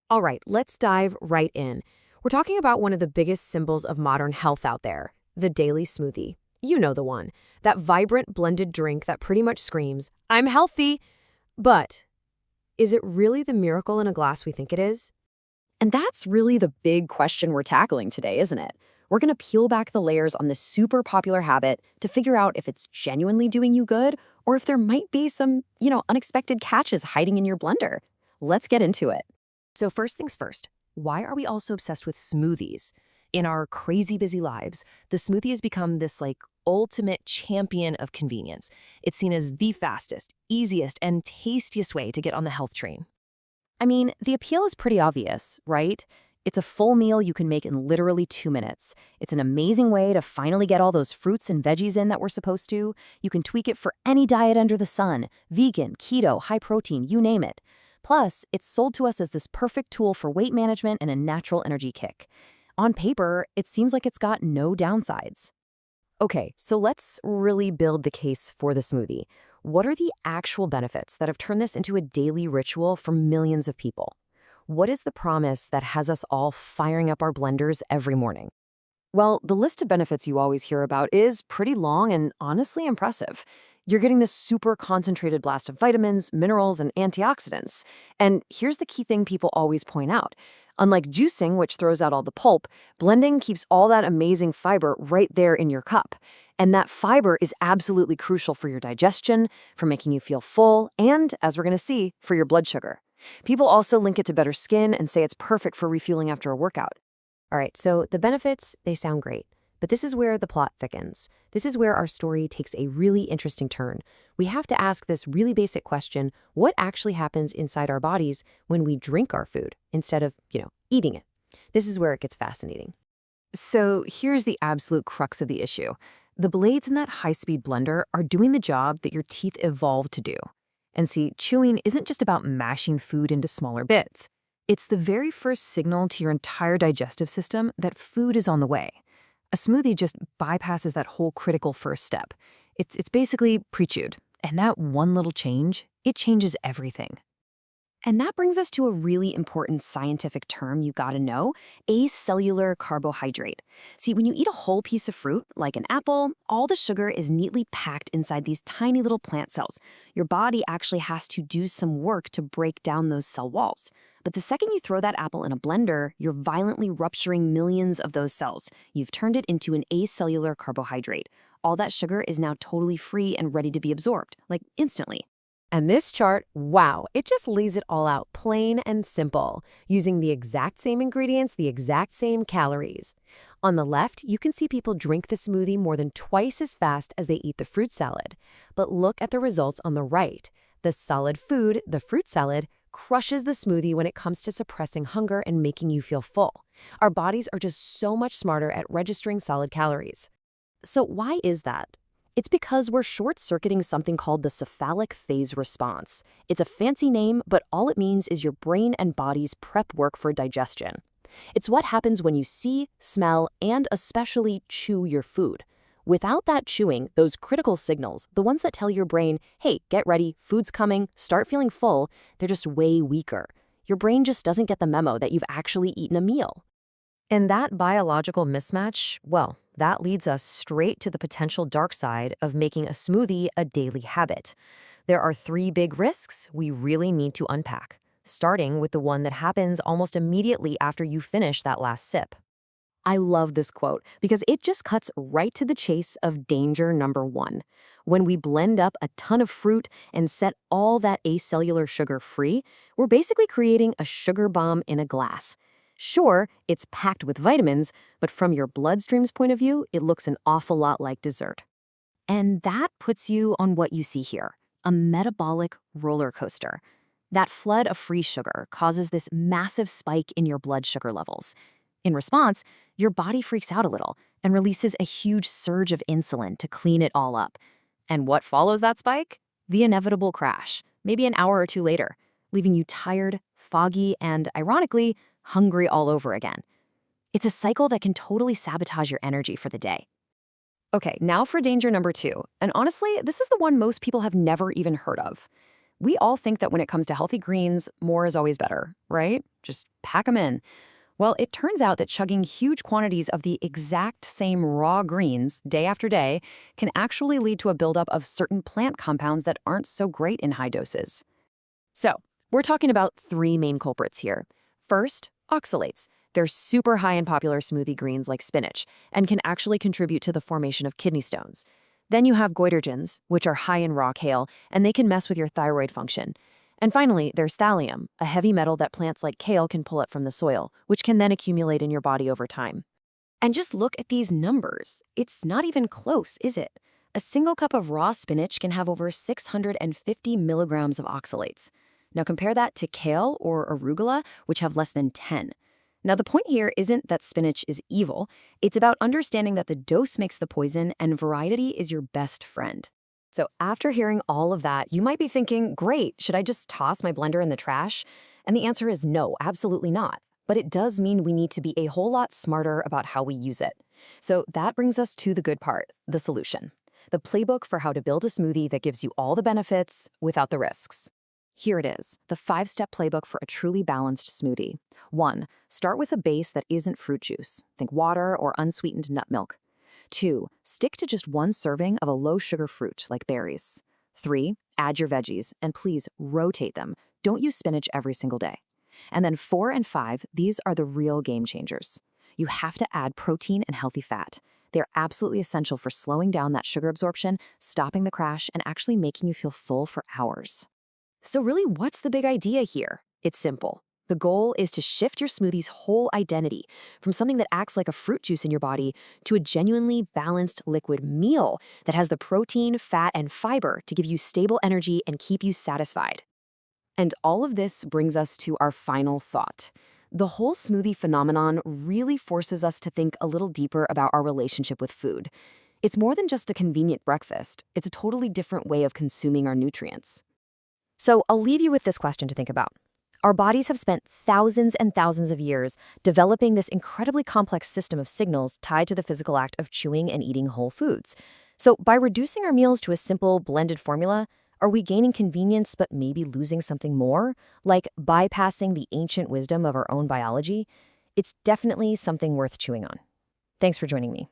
All right, let's dive right in. We're talking about one of the biggest symbols of modern health out there, the daily smoothie. You know the one, that vibrant blended drink that pretty much screams, I'm healthy. But is it really the miracle in a glass we think it is? And that's really the big question we're tackling today, isn't it? We're going to peel back the layers on this super popular habit to figure out if it's genuinely doing you good or if there might be some, unexpected catches hiding in your blender. Let's get into it. So first things first, why are we all so obsessed with smoothies? In our crazy busy lives, the smoothie has become this ultimate champion of convenience. It's seen as the fastest, easiest, and tastiest way to get on the health train. I mean, the appeal is pretty obvious, right? It's a full meal you can make in literally 2 minutes. It's an amazing way to finally get all those fruits and veggies in that we're supposed to. You can tweak it for any diet under the sun, vegan, keto, high protein, you name it. Plus, it's sold to us as this perfect tool for weight management and a natural energy kick. On paper, it seems like it's got no downsides. Okay, so let's really build the case for the smoothie. What are the actual benefits that have turned this into a daily ritual for millions of people? What is the promise that has us all firing up our blenders every morning? Well, the list of benefits you always hear about is pretty long and honestly impressive. You're getting this super concentrated blast of vitamins, minerals, and antioxidants. And here's the key thing people always point out. Unlike juicing, which throws out all the pulp, blending keeps all that amazing fiber right there in your cup. And that fiber is absolutely crucial for your digestion, for making you feel full, and, as we're going to see, for your blood sugar. People also link it to better skin and say it's perfect for refueling after a workout. All right, so the benefits, they sound great. But this is where the plot thickens. This is where our story takes a really interesting turn. We have to ask this really basic question, what actually happens inside our bodies when we drink our food instead of, eating it? This is where it gets fascinating. So here's the absolute crux of the issue. The blades in that high-speed blender are doing the job that your teeth evolved to do. And see, chewing isn't just about mashing food into smaller bits. It's the very first signal to your entire digestive system that food is on the way. A smoothie just bypasses that whole critical first step. It's basically pre-chewed. And that one little change, it changes everything. And that brings us to a really important scientific term you gotta know, acellular carbohydrate. See, when you eat a whole piece of fruit, like an apple, all the sugar is neatly packed inside these tiny little plant cells. Your body actually has to do some work to break down those cell walls. But the second you throw that apple in a blender, you're violently rupturing millions of those cells. You've turned it into an acellular carbohydrate. All that sugar is now totally free and ready to be absorbed, instantly. And this chart, wow, it just lays it all out plain and simple, using the exact same ingredients, the exact same calories. On the left, you can see people drink the smoothie more than twice as fast as they eat the fruit salad. But look at the results on the right. The solid food, the fruit salad, crushes the smoothie when it comes to suppressing hunger and making you feel full. Our bodies are just so much smarter at registering solid calories. So why is that? It's because we're short-circuiting something called the cephalic phase response. It's a fancy name, but all it means is your brain and body's prep work for digestion. It's what happens when you see, smell, and especially chew your food. Without that chewing, those critical signals, the ones that tell your brain, hey, get ready, food's coming, start feeling full, they're just way weaker. Your brain just doesn't get the memo that you've actually eaten a meal. And that biological mismatch, well, that leads us straight to the potential dark side of making a smoothie a daily habit. There are 3 big risks we really need to unpack, starting with the one that happens almost immediately after you finish that last sip. I love this quote because it just cuts right to the chase of danger number 1. When we blend up a ton of fruit and set all that acellular sugar free, we're basically creating a sugar bomb in a glass. Sure, it's packed with vitamins, but from your bloodstream's point of view, it looks an awful lot like dessert. And that puts you on what you see here, a metabolic roller coaster. That flood of free sugar causes this massive spike in your blood sugar levels. In response, your body freaks out a little and releases a huge surge of insulin to clean it all up. And what follows that spike? The inevitable crash, maybe an hour or 2 later, leaving you tired, foggy, and, ironically, hungry all over again. It's a cycle that can totally sabotage your energy for the day. Okay, now for danger number 2. And honestly, this is the one most people have never even heard of. We all think that when it comes to healthy greens, more is always better, right? Just pack them in. Well, it turns out that chugging huge quantities of the exact same raw greens day after day can actually lead to a buildup of certain plant compounds that aren't so great in high doses. So, we're talking about three main culprits here. First, oxalates. They're super high in popular smoothie greens like spinach and can actually contribute to the formation of kidney stones. Then you have goitrogens, which are high in raw kale, and they can mess with your thyroid function. And finally, there's thallium, a heavy metal that plants like kale can pull up from the soil, which can then accumulate in your body over time. And just look at these numbers. It's not even close, is it? A single cup of raw spinach can have over 650 milligrams of oxalates. Now compare that to kale or arugula, which have less than 10. Now the point here isn't that spinach is evil. It's about understanding that the dose makes the poison and variety is your best friend. So after hearing all of that, you might be thinking, great, should I just toss my blender in the trash? And the answer is no, absolutely not. But it does mean we need to be a whole lot smarter about how we use it. So that brings us to the good part, the solution. The playbook for how to build a smoothie that gives you all the benefits without the risks. Here it is, the 5-step playbook for a truly balanced smoothie. 1. Start with a base that isn't fruit juice. Think water or unsweetened nut milk. 2. Stick to just one serving of a low-sugar fruit like berries. 3. Add your veggies, and please rotate them. Don't use spinach every single day. And then 4 and 5, these are the real game changers. You have to add protein and healthy fat. They're absolutely essential for slowing down that sugar absorption, stopping the crash, and actually making you feel full for hours. So really, what's the big idea here? It's simple. The goal is to shift your smoothie's whole identity from something that acts like a fruit juice in your body to a genuinely balanced liquid meal that has the protein, fat, and fiber to give you stable energy and keep you satisfied. And all of this brings us to our final thought. The whole smoothie phenomenon really forces us to think a little deeper about our relationship with food. It's more than just a convenient breakfast. It's a totally different way of consuming our nutrients. So I'll leave you with this question to think about. Our bodies have spent thousands and thousands of years developing this incredibly complex system of signals tied to the physical act of chewing and eating whole foods. So by reducing our meals to a simple blended formula, are we gaining convenience but maybe losing something more? Like bypassing the ancient wisdom of our own biology? It's definitely something worth chewing on. Thanks for joining me.